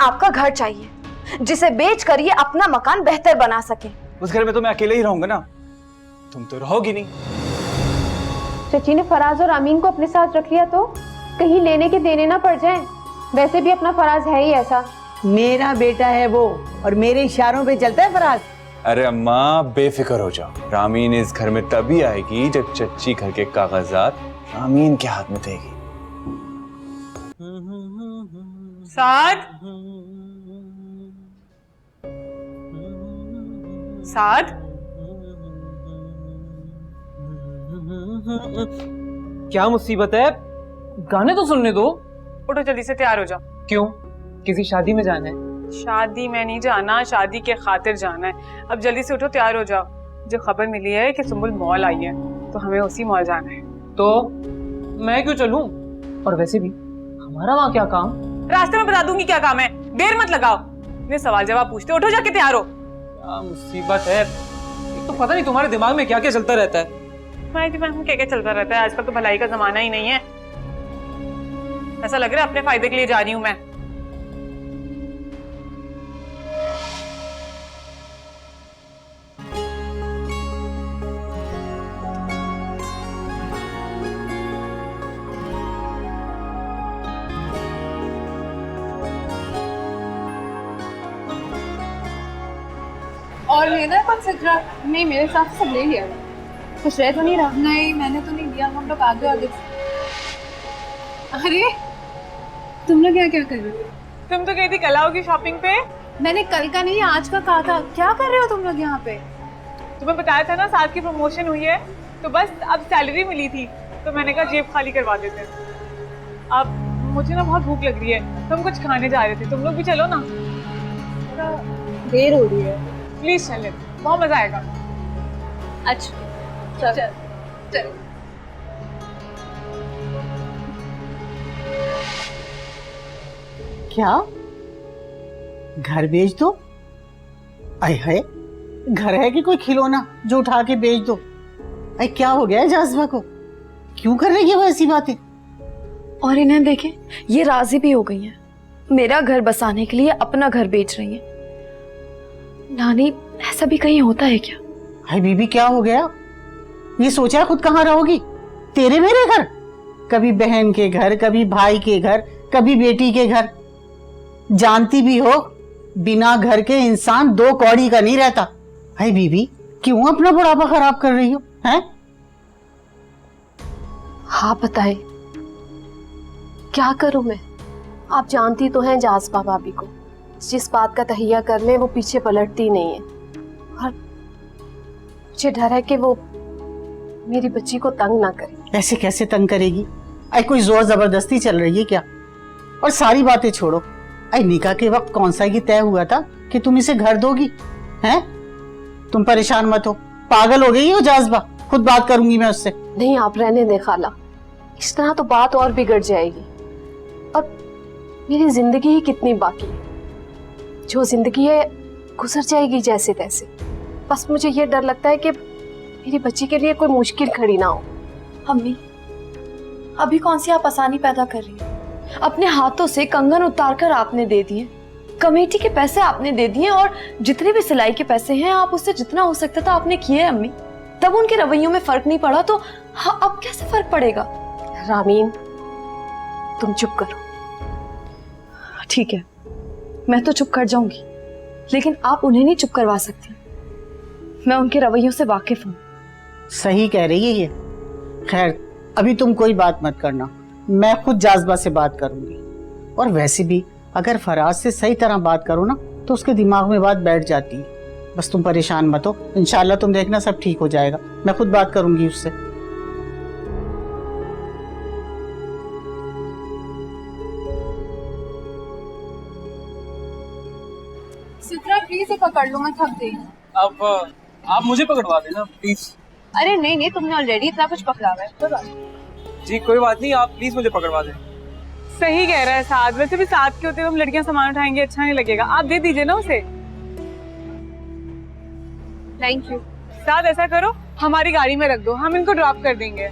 आपका घर चाहिए जिसे बेच कर ये अपना मकान बेहतर बना सके। उस घर में तो मैं अकेले ही रहूंगा ना, तुम तो रहोगी नहीं। चची ने फराज और अमीन को अपने साथ रख लिया तो कहीं लेने के देने ना पड़ जाए। वैसे भी अपना फराज है ही ऐसा। मेरा बेटा है वो और मेरे इशारों पे चलता है फराज। अरे अम्मा बेफिक्र हो जाओ, रामीन इस घर में तभी आएगी जब चच्ची घर के कागजात रामीन के हाथ में देगी। साद, साद, क्या मुसीबत है? गाने तो सुनने दो। उठो जल्दी से तैयार हो जाओ। क्यों? किसी शादी में जाना है? शादी में नहीं जाना, शादी के खातिर जाना है। अब जल्दी से उठो तैयार हो जाओ। जो खबर मिली है कि सुंबुल मॉल आई है तो हमें उसी मॉल जाना है। तो मैं क्यों चलूं? और वैसे भी हमारा वहाँ क्या काम? रास्ते में बता दूंगी क्या काम है, देर मत लगाओ। ये सवाल जवाब पूछते, उठो जाके तैयार हो। क्या मुसीबत है? एक तो पता नहीं तुम्हारे दिमाग में क्या क्या चलता रहता है। मैं क्या क्या चलता रहता है, आजकल तो भलाई का जमाना ही नहीं है। ऐसा लग रहा है अपने फायदे के लिए जा रही हूँ मैं। और लेना है कौन सा? नहीं, मेरे हिसाब से सब ले लिया। कुछ रह तो नहीं रहा? नहीं, मैंने तो नहीं लिया। हम लोग आगे आगे। अरे तुम लोग क्या कर रहे हो? तुम तो गई थी कल आओगी शॉपिंग पे। मैंने कल का नहीं आज का कहा था। क्या कर रहे हो तुम लोग यहाँ पे? तुम्हें बताया था ना साथ की प्रमोशन हुई है, तो बस अब सैलरी मिली थी तो मैंने कहा जेब खाली करवा देते। अब मुझे ना बहुत भूख लग रही है, तो हम कुछ खाने जा रहे थे। तुम लोग भी चलो ना। देर हो रही है। प्लीज चले, बहुत मजा आएगा। अच्छा चल चल। क्या घर बेच दो? आय हाय, घर है कि कोई खिलौना जो उठा के बेच दो? अरे क्या हो गया है जाज़बा को? क्यों कर रही है वो ऐसी बातें? और इन्हें देखें, ये राजी भी हो गई हैं मेरा घर बसाने के लिए अपना घर बेच रही हैं। नानी, ऐसा भी कहीं होता है क्या? हाय बीबी, क्या हो गया? ये सोचा खुद कहाँ रहोगी? तेरे मेरे घर? कभी बहन के घर, कभी भाई के घर, कभी बेटी के घर। जानती भी हो बिना घर के इंसान दो कौड़ी का नहीं रहता। हाय बीबी, क्यों अपना बुढ़ापा खराब कर रही हो? हैं? हाँ बताए, क्या करूं मैं? आप जानती तो हैं जाज़बा भाभी को, जिस बात का तहिया कर ले वो पीछे पलटती नहीं है। और मुझे डर है कि वो मेरी बच्ची को तंग ना करे। ऐसे कैसे तंग करेगी? आई कोई जोर जबरदस्ती चल रही है क्या? और सारी बातें छोड़ो, आई निकाह के वक्त कौन सा ये तय हुआ था कि तुम इसे घर दोगी? हैं? तुम परेशान मत हो। पागल हो गई हो जाज़बा? खुद बात करूंगी मैं उससे। नहीं, आप रहने दे खाला, इस तरह तो बात और बिगड़ जाएगी। और मेरी जिंदगी ही कितनी बाकी है, जो जिंदगी है गुजर जाएगी जैसे तैसे। बस मुझे ये डर लगता है कि मेरी बच्ची के लिए कोई मुश्किल खड़ी ना हो। अम्मी, अभी कौन सी आप आसानी पैदा कर रही हैं? अपने हाथों से कंगन उतार कर आपने दे दिए, कमेटी के पैसे आपने दे दिए, और जितने भी सिलाई के पैसे हैं आप उससे जितना हो सकता था आपने किए अम्मी। तब उनके रवैयों में फर्क नहीं पड़ा तो हाँ, अब कैसे फर्क पड़ेगा? रामीन, तुम चुप करो। ठीक है, मैं तो चुप कर जाऊंगी, लेकिन आप उन्हें नहीं चुप करवा सकती। मैं उनके रवैयों से वाकिफ हूँ। सही कह रही है ये। खैर, अभी तुम कोई बात मत करना, मैं खुद जाज़बा से बात करूंगी। और वैसे भी अगर फराज से सही तरह बात करो ना तो उसके दिमाग में बात बैठ जाती है। बस तुम परेशान मत हो, इंशाल्लाह तुम देखना सब ठीक हो जाएगा। मैं खुद बात करूंगी उससे। सित्रा प्लीज पकड़ लो, मैं थक गई। अब आप मुझे पकड़वा देना प्लीज। अरे नहीं नहीं, तुमने ऑलरेडी इतना कुछ पकड़ा हुआ है। कोई बात नहीं। जी कोई बात नहीं, आप प्लीज मुझे पकड़वा दें। सही कह रहा है साथ। वैसे भी साथ के होते हम लड़कियां सामान उठाएंगे, अच्छा नहीं लगेगा। आप दे दीजिए ना उसे। Thank you. साथ ऐसा करो, हमारी गाड़ी में रख दो, हम इनको ड्रॉप कर देंगे।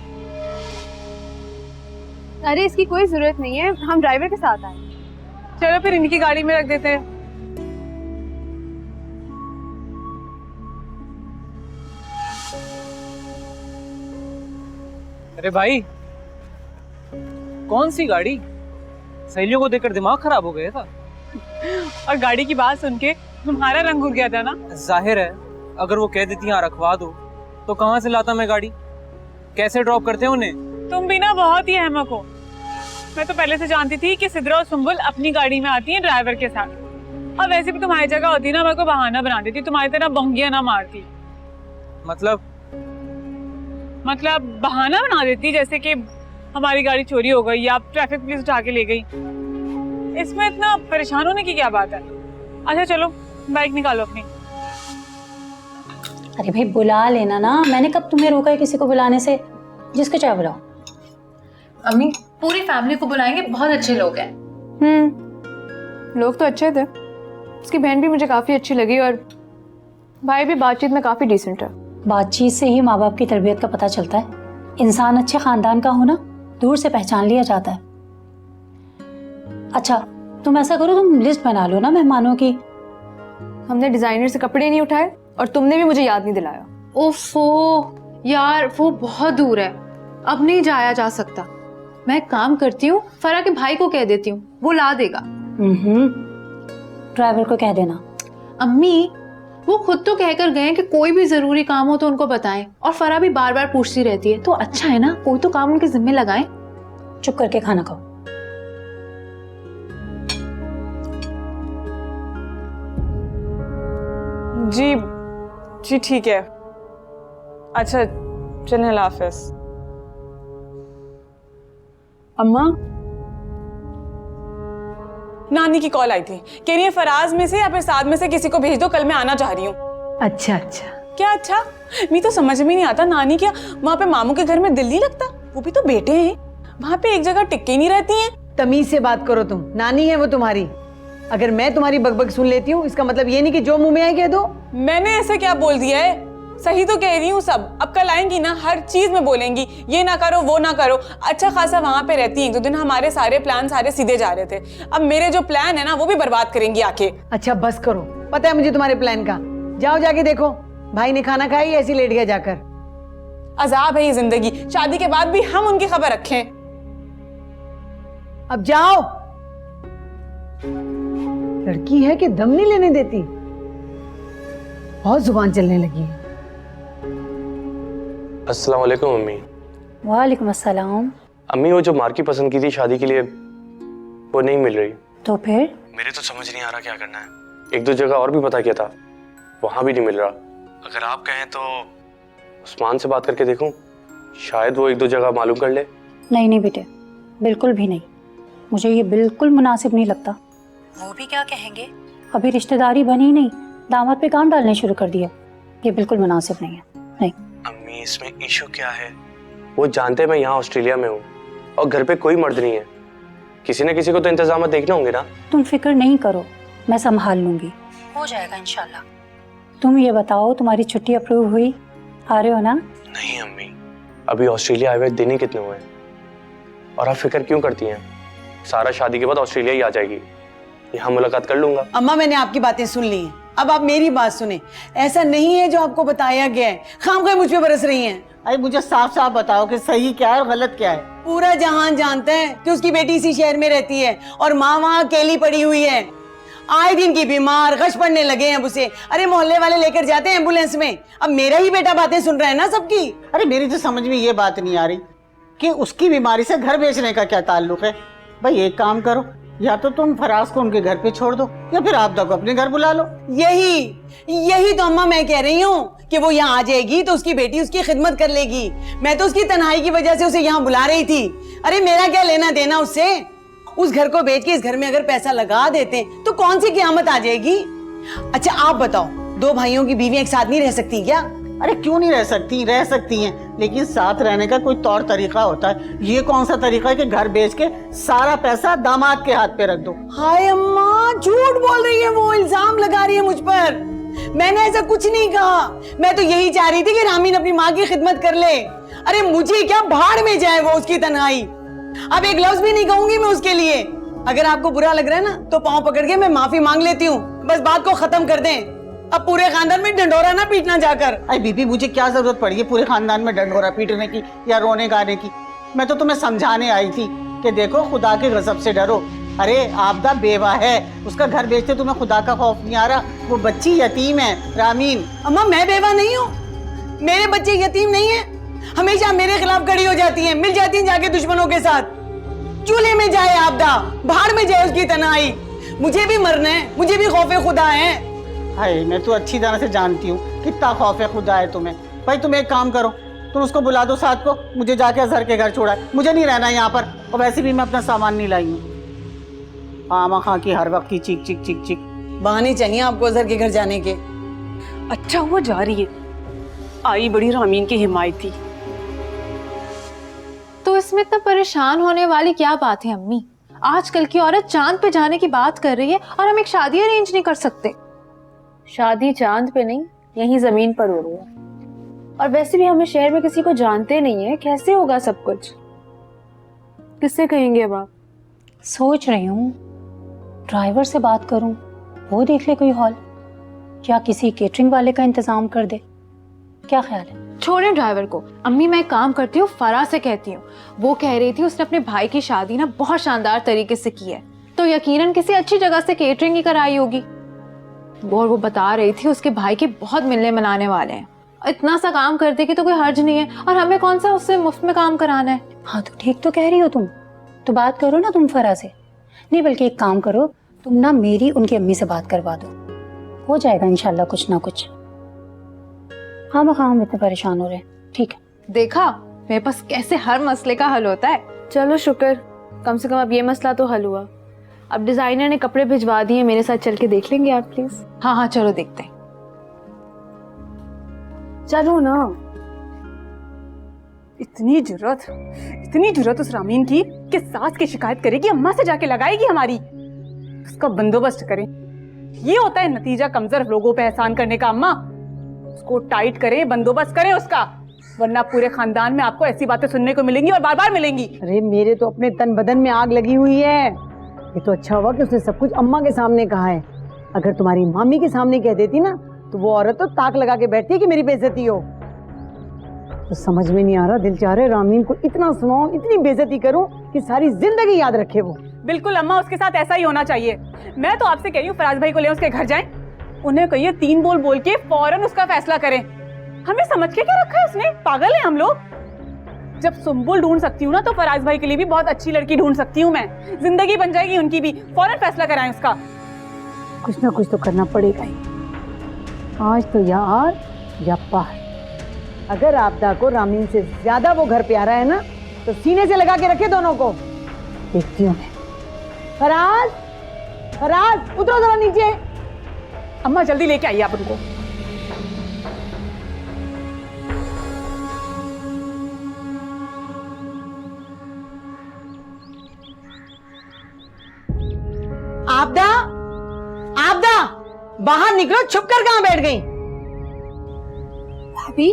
अरे इसकी कोई जरूरत नहीं है, हम ड्राइवर के साथ आए। चलो फिर इनकी गाड़ी में रख देते हैं। अरे भाई, कौन सी गाड़ी? सहेलियों को देखकर दिमाग खराब हो गया था। और गाड़ी की बात सुन के तुम्हारा रंग उड़ गया था ना। जाहिर है, अगर वो कह देती यहाँ रखवा दो तो कहाँ से लाता मैं गाड़ी? कैसे ड्रॉप करते हैं उन्हें? तुम भी ना बहुत ही अहमक हो। मैं तो पहले से जानती थी कि सिद्रा और सुंबुल अपनी गाड़ी में आती हैं ड्राइवर के साथ। अब वैसे भी तुम्हारी जगह होती ना, मैं को बहाना बना देती, तुम्हारी तरह बंगिया ना मारती। मतलब बहाना बना देती, जैसे कि हमारी गाड़ी चोरी हो गई या ट्रैफिक पुलिस उठा के ले गई। इसमें इतना परेशान होने की क्या बात है? अच्छा चलो बाइक निकालो अपनी। अरे भाई बुला लेना ना, मैंने कब तुम्हें रोका है किसी को बुलाने से? जिसको चाहे बुलाओ। अम्मी पूरी फैमिली को बुलाएंगे, बहुत अच्छे लोग हैं। लोग तो अच्छे थे, उसकी बहन भी मुझे काफी अच्छी लगी और भाई भी बातचीत में काफी डिसेंट है। बातचीत से ही माँ बाप की तरबियत का पता चलता है। इंसान अच्छे खानदान का हो ना, दूर से पहचान लिया जाता है। अच्छा तुम ऐसा करो, तुम लिस्ट बना लो ना मेहमानों की। हमने डिजाइनर से कपड़े नहीं उठाए और तुमने भी मुझे याद नहीं दिलाया। ओफो यार, वो बहुत दूर है, अब नहीं जाया जा सकता। मैं एक काम करती हूँ, फरा के भाई को कह देती हूँ, वो ला देगा। ड्राइवर को कह देना। अम्मी वो खुद तो कहकर गए कि कोई भी जरूरी काम हो तो उनको बताएं, और फरा भी बार बार पूछती रहती है, तो अच्छा है ना कोई तो काम उनके जिम्मे लगाएं। चुप करके खाना खाओ। जी जी ठीक है। अच्छा चलिए, अल्लाह हाफिज। अम्मा, नानी की कॉल आई थी, कह रही है फराज में से या फिर साद में से किसी को भेज दो, कल मैं आना चाह रही हूँ। अच्छा अच्छा। क्या अच्छा? मैं तो समझ में नहीं आता, नानी क्या वहाँ पे मामू के घर में दिल नहीं लगता? वो भी तो बेटे हैं, वहाँ पे एक जगह टिक नहीं रहती हैं। तमीज से बात करो तुम, नानी है वो तुम्हारी। अगर मैं तुम्हारी बकबक सुन लेती हूँ इसका मतलब ये नहीं कि जो मुंह में आए कह दो। मैंने ऐसे क्या बोल दिया है? सही तो कह रही हूँ सब। अब कल आएंगी ना, हर चीज में बोलेंगी ये ना करो वो ना करो। अच्छा खासा वहां पे रहती हैं, 2 दिन हमारे सारे प्लान सारे सीधे जा रहे थे, अब मेरे जो प्लान है ना वो भी बर्बाद करेंगी आके। अच्छा बस करो, पता है मुझे तुम्हारे प्लान का। जाओ जाके देखो भाई ने खाना खाई ऐसी लेट गया जाकर। अजाब है ये जिंदगी, शादी के बाद भी हम उनकी खबर रखें। अब जाओ। लड़की है कि दम नहीं लेने देती, बहुत जुबान चलने लगी है। अस्सलाम वालेकुम अम्मी। वालेकुम अस्सलाम। अम्मी वो जो मार्की पसंद की थी शादी के लिए वो नहीं मिल रही। तो फिर? मेरे तो समझ नहीं आ रहा क्या करना है। 1-2 जगह और भी पता किया था, वहां भी नहीं मिल रहा। अगर आप कहें तो उस्मान से बात करके देखूं, शायद वो 1-2 जगह मालूम कर ले। नहीं बेटे, बिल्कुल भी नहीं। मुझे ये बिल्कुल मुनासिब नहीं लगता। वो भी क्या कहेंगे? अभी रिश्तेदारी बनी नहीं, दामाद पे काम डालने शुरू कर दिया। ये बिल्कुल मुनासिब नहीं है। नहीं अम्मी इसमें इशू क्या है? वो जानते हैं मैं यहाँ ऑस्ट्रेलिया में हूँ और घर पे कोई मर्द नहीं है, किसी न किसी को तो इंतजाम देखने होंगे ना। तुम फिक्र नहीं करो, मैं संभाल लूंगी, हो जाएगा इंशाल्लाह। तुम ये बताओ तुम्हारी छुट्टी अप्रूव हुई? आ रहे हो ना? नहीं अम्मी, अभी ऑस्ट्रेलिया आए हुए दिन ही कितने हुए हैं। और आप फिक्र क्यों करती हैं? सारा शादी के बाद ऑस्ट्रेलिया ही आ जाएगी, यहाँ मुलाकात कर लूंगा। अम्मा मैंने आपकी बातें सुन ली हैं, अब आप मेरी बात सुने। ऐसा नहीं है जो आपको बताया गया है, खामखा मुझ पे बरस रही हैं। अरे मुझे साफ साफ बताओ कि सही क्या है और गलत क्या है। पूरा जहान जानता है कि उसकी बेटी इसी शहर में रहती है और माँ वहाँ अकेली पड़ी हुई है। आए दिन की बीमार, गश पड़ने लगे हैं उसे। अरे मोहल्ले वाले लेकर जाते हैं एम्बुलेंस में। अब मेरा ही बेटा बातें सुन रहा है ना सबकी। अरे मेरी तो समझ में ये बात नहीं आ रही कि उसकी बीमारी से घर बेचने का क्या ताल्लुक है। भाई एक काम करो, या तो तुम फराज को उनके घर पे छोड़ दो या फिर आप को अपने घर बुला लो। यही तो अम्मा मैं कह रही हूँ कि वो यहाँ आ जाएगी तो उसकी बेटी उसकी खिदमत कर लेगी। मैं तो उसकी तन्हाई की वजह से उसे यहाँ बुला रही थी। अरे मेरा क्या लेना देना उससे। उस घर को बेच के इस घर में अगर पैसा लगा देते तो कौन सी क़यामत आ जाएगी। अच्छा आप बताओ, 2 भाइयों की बीवी एक साथ नहीं रह सकती क्या? अरे क्यों नहीं रह सकती, रह सकती हैं, लेकिन साथ रहने का कोई तौर तरीका होता है। ये कौन सा तरीका है कि घर बेच के सारा पैसा दामाद के हाथ पे रख दो। हाय अम्मा, झूठ बोल रही है वो, इल्जाम लगा रही है मुझ पर। मैंने ऐसा कुछ नहीं कहा। मैं तो यही चाह रही थी कि रामीन अपनी माँ की खिदमत कर ले। अरे मुझे क्या, भाड़ में जाए वो उसकी तन्हाई। अब एक लफ्ज भी नहीं कहूंगी मैं उसके लिए। अगर आपको बुरा लग रहा है ना तो पाँव पकड़ के मैं माफी मांग लेती हूँ, बस बात को खत्म कर दें। अब पूरे खानदान में डंडोरा ना पीटना जाकर। अरे बीबी, मुझे क्या जरूरत पड़ी है पूरे खानदान में डंडोरा पीटने की या रोने गाने की? मैं तो तुम्हें समझाने आई थी कि देखो खुदा के गजब से डरो। अरे आपदा बेवा है, उसका घर बेचते तुम्हें खुदा का खौफ नहीं आ रहा? वो बच्ची यतीम है रामीन। अम्मा मैं बेवा नहीं हूँ, मेरे बच्चे यतीम नहीं है। हमेशा मेरे खिलाफ खड़ी हो जाती हैं, मिल जाती हैं जाके दुश्मनों के साथ। चूल्हे में जाए आपदा, बाहर में जाए उसकी तन्हाई। मुझे भी मरना है, मुझे भी खौफे खुदा है। हाय, मैं तो अच्छी तरह से जानती हूँ कितना खौफ है खुदा है तुम्हें। भाई तुम एक काम करो, तुम उसको बुला दो साथ को, मुझे जाके अजहर के घर छोड़ा है, मुझे नहीं रहना यहाँ पर। और वैसे भी मैं अपना सामान नहीं लाई हूँ। आमा खां की हर वक्त की चीख चीख चीख चीख। बहाने चाहिए आपको अजहर के घर जाने के। अच्छा वो जा रही है, आई बड़ी रामीन की हिमायती। तो इसमें इतना परेशान होने वाली क्या बात है अम्मी? आजकल की औरत चांद पे जाने की बात कर रही है और हम एक शादी अरेंज नहीं कर सकते। शादी चांद पे नहीं, यहीं जमीन पर हो रही है। और वैसे भी हमें शहर में किसी को जानते नहीं है, कैसे होगा सब कुछ? किससे कहेंगे अब आप? सोच रही हूँ ड्राइवर से बात करूँ, वो देख ले कोई हॉल, क्या किसी केटरिंग वाले का इंतजाम कर दे। क्या ख्याल है? छोड़ें ड्राइवर को। अम्मी मैं एक काम करती हूँ, फराह से कहती हूँ। वो कह रही थी उसने अपने भाई की शादी ना बहुत शानदार तरीके से की है, तो यकीनन किसी अच्छी जगह से केटरिंग ही कराई होगी। और वो बता रही थी उसके भाई के बहुत मिलने मनाने वाले हैं। इतना सा काम कर देगी तो कोई हर्ज नहीं है, और हमें कौन सा उससे मुफ्त में काम कराना है। हाँ तो ठीक तो कह रही हो तुम, तो बात करो ना तुम फरा से। नहीं बल्कि एक काम करो, तुम ना मेरी उनकी अम्मी से बात करवा दो, हो जाएगा इंशाल्लाह कुछ ना कुछ। हाँ हम इतने परेशान हो रहे हैं। ठीक है, देखा मेरे पास कैसे हर मसले का हल होता है। चलो शुक्र, कम से कम अब ये मसला तो हल हुआ। अब डिजाइनर ने कपड़े भिजवा दिए, मेरे साथ चल के देख लेंगे आप प्लीज? हाँ चलो देखते हैं। चलो ना। इतनी जुर्रत उस रामीन की कि सास की शिकायत करेगी, अम्मा से जाके लगाएगी हमारी। उसका बंदोबस्त करें, ये होता है नतीजा कमजोर लोगों पे एहसान करने का। अम्मा उसको टाइट करें, बंदोबस्त करें उसका, वरना पूरे खानदान में आपको ऐसी बातें सुनने को मिलेंगी और बार बार मिलेंगी। अरे मेरे तो अपने तन बदन में आग लगी हुई है। ये तो अच्छा हुआ कि उसने सब कुछ अम्मा के सामने कहा है। अगर तुम्हारी मामी के सामने कह देती ना तो वो औरत तो ताक लगा के बैठती है कि मेरी बेइज्जती हो। तो समझ में नहीं आ रहा, दिल चाह रहा है रामीन को इतना सुनाऊं, इतनी बेइज्जती करूं कि सारी जिंदगी याद रखे वो। बिल्कुल अम्मा, उसके साथ ऐसा ही होना चाहिए। मैं तो आपसे कह रही हूँ फराज भाई को ले उसके घर जाएं, उन्हें कहिए 3 बोल के फौरन उसका फैसला करें। हमें समझ के क्या रखा है उसने? पागल है हम लोग। जब सुंबुल ढूंढ सकती हूँ ना तो फराज भाई के लिए भी बहुत अच्छी लड़की ढूंढ सकती हूँ मैं। जिंदगी बन जाएगी उनकी भी। फौरन फैसला कराएं उसका। कुछ ना कुछ तो करना पड़ेगा ही। आज तो यार या पार। अगर आपदा को रामीन से ज्यादा वो घर प्यारा है ना तो सीने से लगा के रखे दोनों को। देखती हूँ मैं। फराज उतरो जरा नीचे। अम्मा जल्दी लेके आइए आप उनको। आपदा बाहर निकलो, छुप कर कहां बैठ गई? भाभी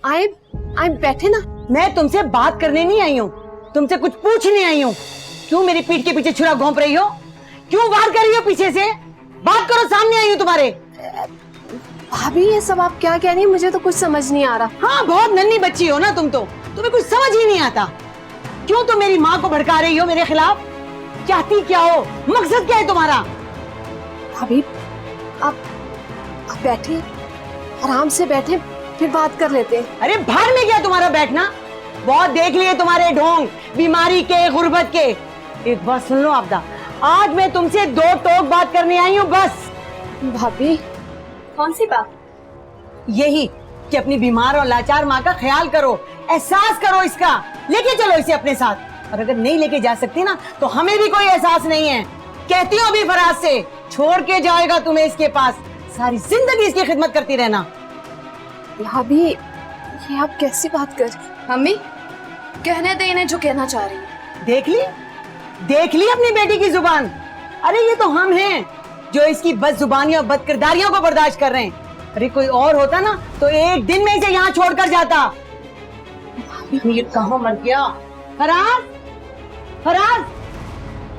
आई बैठे ना। मैं तुमसे बात करने नहीं आई हूँ, तुमसे कुछ पूछने आई हूँ। क्यों मेरी पीठ के पीछे छुरा घोंप रही हो? क्यों वार कर रही हो पीछे से? बात करो, सामने आई हूँ तुम्हारे। भाभी ये सब आप क्या कह रही हैं? मुझे तो कुछ समझ नहीं आ रहा। हाँ बहुत नन्ही बच्ची हो ना तुम तो, तुम्हें कुछ समझ ही नहीं आता। क्यों तुम मेरी माँ को भड़का रही हो मेरे खिलाफ? चाहती क्या हो? मकसद क्या है तुम्हारा? भाभी आप बैठिए, आराम से बैठे, फिर बात कर लेते हैं। अरे बाहर में क्या तुम्हारा बैठना? बहुत देख लिए तुम्हारे ढोंग, बीमारी के, गुर्बत के। एक बात सुन लो आपदा, आज मैं तुमसे 2 टोक बात करने आई हूँ बस। भाभी कौन सी बात? यही कि अपनी बीमार और लाचार माँ का ख्याल करो, एहसास करो इसका। लेके चलो इसे अपने साथ, और अगर नहीं लेके जा सकती ना तो हमें भी कोई एहसास नहीं है। कहती हूँ अभी फराज से, छोड़ के जाएगा तुम्हें इसके पास, सारी जिंदगी इसकी खिदमत करती रहना। भाभी ये आप कैसी बात कर? मम्मी कहने दे इन्हें जो कहना चाह रही है। देख ली अपनी बेटी की जुबान। अरे ये तो हम हैं जो इसकी बदजुबानियां और बदकिरदारियों को बर्दाश्त कर रहे हैं। अरे कोई और होता ना तो एक दिन में इसे यहाँ छोड़कर जाता। ये कहाँ मर गया? फराज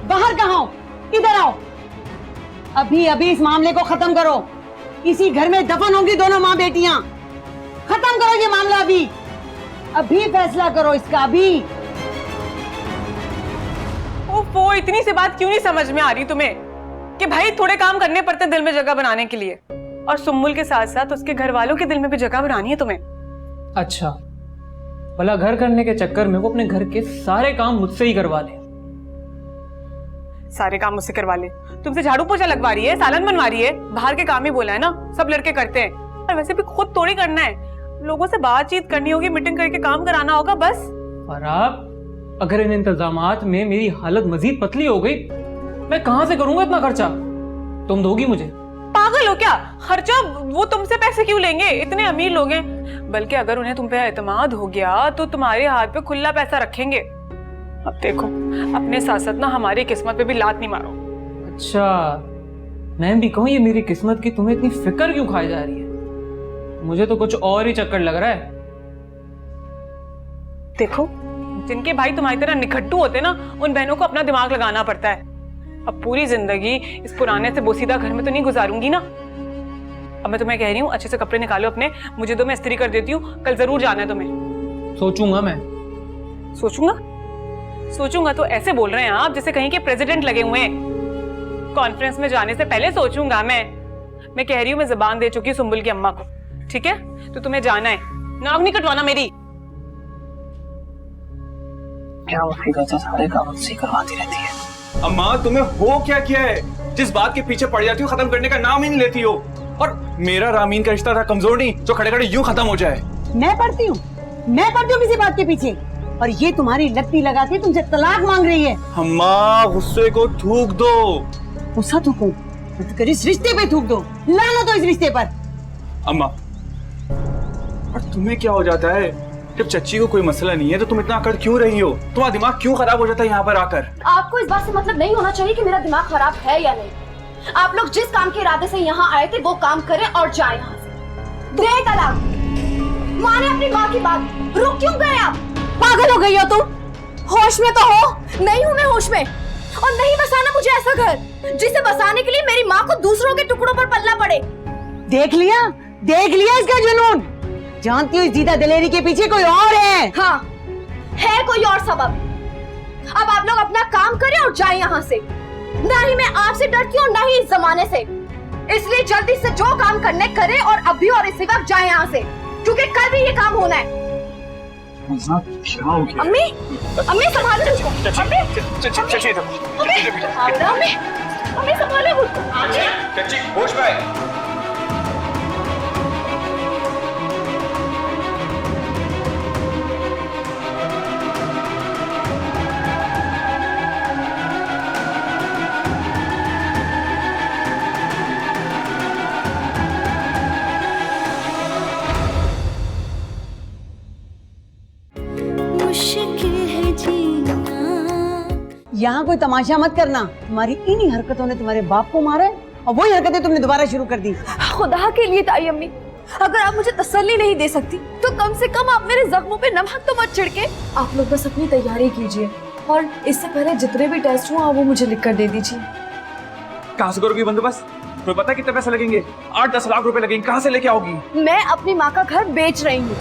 बाहर कहाँ हो? इधर आओ। अभी अभी इस मामले को खत्म करो। इसी घर में दफन होंगी दोनों माँ बेटियां। खत्म करो ये मामला अभी। अभी फैसला करो इसका अभी। वो इतनी सी बात क्यों नहीं समझ में आ रही तुम्हें कि भाई थोड़े काम करने पड़ते दिल में जगह बनाने के लिए, और सुम्बुल के साथ साथ उसके घर वालों के दिल में भी जगह बनानी है तुम्हें। अच्छा, भला घर करने के चक्कर में वो अपने घर के सारे काम मुझसे ही करवा ले। सारे काम मुझसे करवा ले? तुमसे झाड़ू पोछा लगवा रही है, सालन बनवा रही है, बाहर के काम ही बोला है ना, सब लड़के करते हैं। और वैसे भी खुद थोड़ी करना है, लोगों से बातचीत करनी होगी, मीटिंग करके काम कराना होगा बस। और आप अगर इन इंतजामात में मेरी हालत मजीद पतली हो गई, मैं कहां से करूंगा इतना खर्चा? तुम दोगी मुझे? पागल हो क्या? खर्चा वो तुमसे पैसे क्यों लेंगे? इतने अमीर लोग हैं। बल्कि अगर उन्हें तुम पे एतमाद हो गया तो तुम्हारे हाथ पे खुला पैसा रखेंगे। अब देखो, अपने साथ साथ ना हमारी किस्मत पे भी लात नहीं मारो। अच्छा, मैं भी कहूँ ये मेरी किस्मत की तुम्हें इतनी फिक्र क्यों खाई जा रही है? मुझे तो कुछ और ही चक्कर लग रहा है। देखो, जिनके भाई तुम्हारी तरह निखट्टू होते ना, उन बहनों को अपना दिमाग लगाना पड़ता है। अब पूरी जिंदगी इस पुराने से बोसीदा घर में तो नहीं गुजारूंगी ना। अब मैं तुम्हें कह रही हूँ, अच्छे से कपड़े निकालो अपने, मुझे दो, मैं इस्त्री कर देती हूँ। कल जरूर जाना है तुम्हें। सोचूंगा मैं। सोचूंगा तो ऐसे बोल रहे हैं आप जैसे कहीं के प्रेसिडेंट लगे हुए हैं। कॉन्फ्रेंस में जाने से पहले सोचूंगा मैं कह रही हूँ, मैं जुबान दे चुकी हूँ सुम्बुल की अम्मा को, ठीक है? तो तुम्हें जाना है, नाक नहीं कटवाना मेरी। क्या सारे काम मुझसे करवाती रहती है। अम्मा, तुम्हें हो क्या किया है? जिस बात के पीछे पड़ जाती हो खत्म करने का नाम ही नहीं लेती हो। और मेरा रामीन का रिश्ता था कमजोर नहीं जो खड़े खड़े यूं खत्म हो जाए। मैं पढ़ती हूँ किसी बात के पीछे, और ये तुम्हारी लगती लगा के तुमसे तलाक मांग रही है। अम्मा, गुस्से को थूक दो। गुस्सा थूकूं? तो इस रिश्ते पे थूक दो, लानत हो इस रिश्ते पर। अम्मा, और तुम्हें क्या हो जाता है? जब चच्ची को कोई मसला नहीं है तो तुम इतना अकड़ क्यों रही हो? तुम्हारा दिमाग क्यों खराब हो जाता है यहाँ पर आकर? आपको इस बात से मतलब नहीं होना चाहिए कि मेरा दिमाग खराब है या नहीं। आप लोग जिस काम के इरादे से यहाँ आए थे वो काम करें और जाएं यहाँ से। दे तलाक। माने अपनी माँ की बात, रुक क्यों गए आप? पागल हो गई हो तुम? होश में तो हो? नहीं हूँ मैं होश में। और नहीं बसाना मुझे ऐसा घर जिसे बसाने के लिए मेरी माँ को दूसरों के टुकड़ों पर पलना पड़े। देख लिया इसका जुनून। जानती हूँ इस दीदा दिलेरी के पीछे कोई और है। हाँ, है कोई और सबब। अब आप लोग अपना काम करें और जाएं यहाँ से। ना ही मैं आपसे डरती हूँ, ना ही इस जमाने से। इसलिए जल्दी से जो काम करने करें और अभी और इसी वक्त जाएं यहाँ से, क्योंकि कल भी ये काम होना है। क्या हो गया? अम्मी संभालो उसको। अम्मी संभालो उसको। चच्ची होश में आए। यहाँ कोई तमाशा मत करना। तुम्हारी इन्हीं हरकतों ने तुम्हारे बाप को मारा है, और वही हरकतें तुमने दोबारा शुरू कर दी। खुदा के लिए ताई अम्मी, अगर आप मुझे तसल्ली नहीं दे सकती तो कम से कम आप मेरे जख्मों पे नमक तो मत छिड़के। आप लोग बस अपनी तैयारी कीजिए और इससे पहले जितने भी टेस्ट हुआ वो मुझे लिख कर दे दीजिए। कहाँ से करोगी बंदोबस्त? तुम्हें पता कितने पैसे लगेंगे? 8-10 लाख रुपए लगेंगे। कहाँ से लेके आओगी? मैं अपनी माँ का घर बेच रही हूँ।